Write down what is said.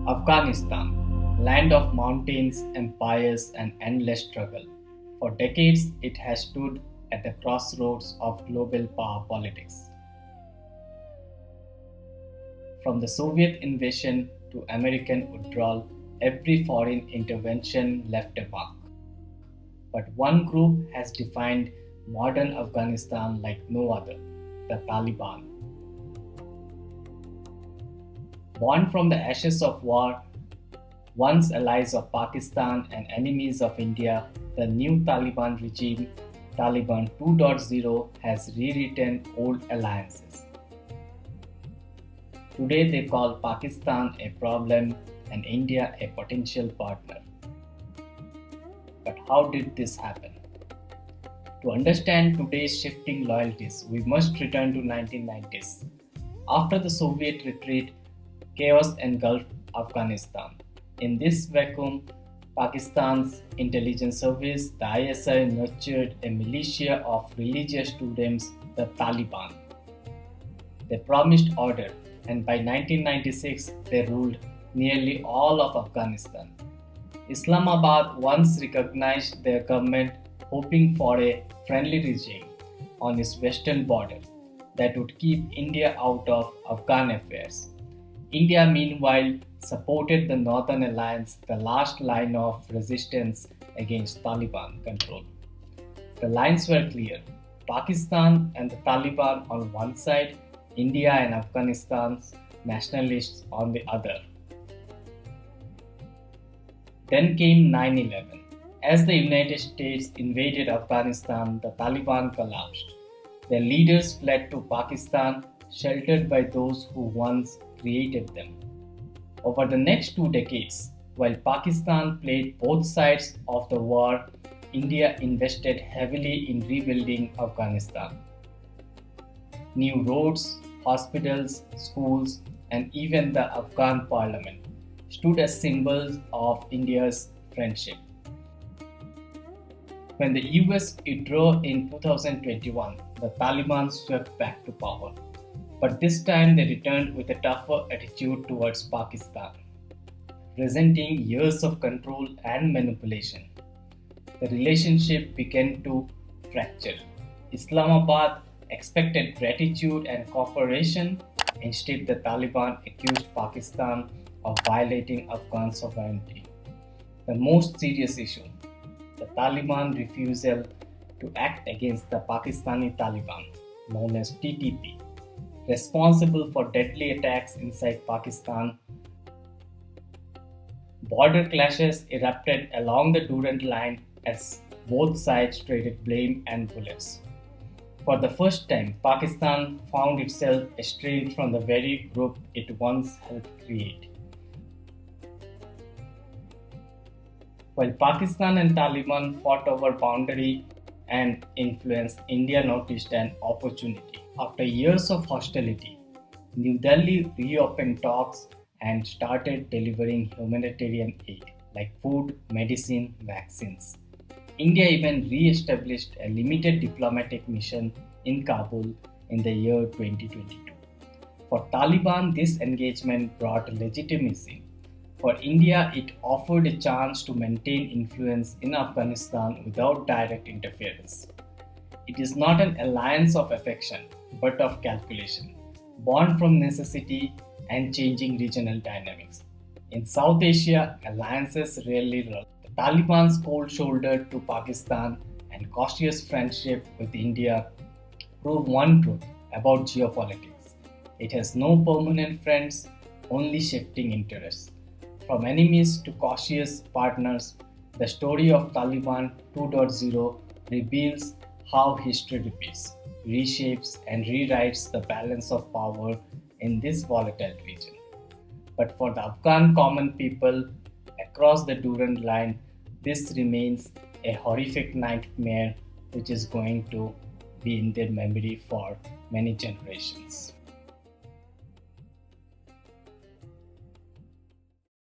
Afghanistan, land of mountains, empires, and endless struggle. For decades, it has stood at the crossroads of global power politics. From the Soviet invasion to American withdrawal, every foreign intervention left a mark. But one group has defined modern Afghanistan like no other: the Taliban. Born from the ashes of war, once allies of Pakistan and enemies of India, the new Taliban regime, Taliban 2.0, has rewritten old alliances. Today they call Pakistan a problem and India a potential partner. But how did this happen? To understand today's shifting loyalties, we must return to 1990s. After the Soviet retreat, chaos engulfed Afghanistan. In this vacuum, Pakistan's intelligence service, the ISI, nurtured a militia of religious students, the Taliban. They promised order, and by 1996 they ruled nearly all of Afghanistan. Islamabad once recognized their government, hoping for a friendly regime on its western border that would keep India out of Afghan affairs. India, meanwhile, supported the Northern Alliance, the last line of resistance against Taliban control. The lines were clear: Pakistan and the Taliban on one side, India and Afghanistan's nationalists on the other. Then came 9/11. As the United States invaded Afghanistan, the Taliban collapsed. Their leaders fled to Pakistan, sheltered by those who once created them. Over the next 2 decades, while Pakistan played both sides of the war, India invested heavily in rebuilding Afghanistan. New roads, hospitals, schools, and even the Afghan parliament stood as symbols of India's friendship. When the US withdrew in 2021, the Taliban swept back to power. But this time they returned with a tougher attitude towards Pakistan, resenting years of control and manipulation. The relationship began to fracture. Islamabad expected gratitude and cooperation. Instead, the Taliban accused Pakistan of violating Afghan sovereignty. The most serious issue: the Taliban refusal to act against the Pakistani Taliban, known as TTP, responsible for deadly attacks inside Pakistan. Border clashes erupted along the Durand Line as both sides traded blame and bullets. For the first time, Pakistan found itself estranged from the very group it once helped create. While Pakistan and Taliban fought over boundary and influence, India noticed an opportunity. After years of hostility, New Delhi reopened talks and started delivering humanitarian aid like food, medicine, vaccines. India even re-established a limited diplomatic mission in Kabul in the year 2022. For Taliban, this engagement brought legitimacy. For India, it offered a chance to maintain influence in Afghanistan without direct interference. It is not an alliance of affection, but of calculation, born from necessity and changing regional dynamics. In South Asia, alliances rarely run. The Taliban's cold shoulder to Pakistan and cautious friendship with India prove one truth about geopolitics: it has no permanent friends, only shifting interests. From enemies to cautious partners, the story of Taliban 2.0 reveals how history repeats, reshapes, and rewrites the balance of power in this volatile region. But for the Afghan common people across the Durand Line, this remains a horrific nightmare which is going to be in their memory for many generations.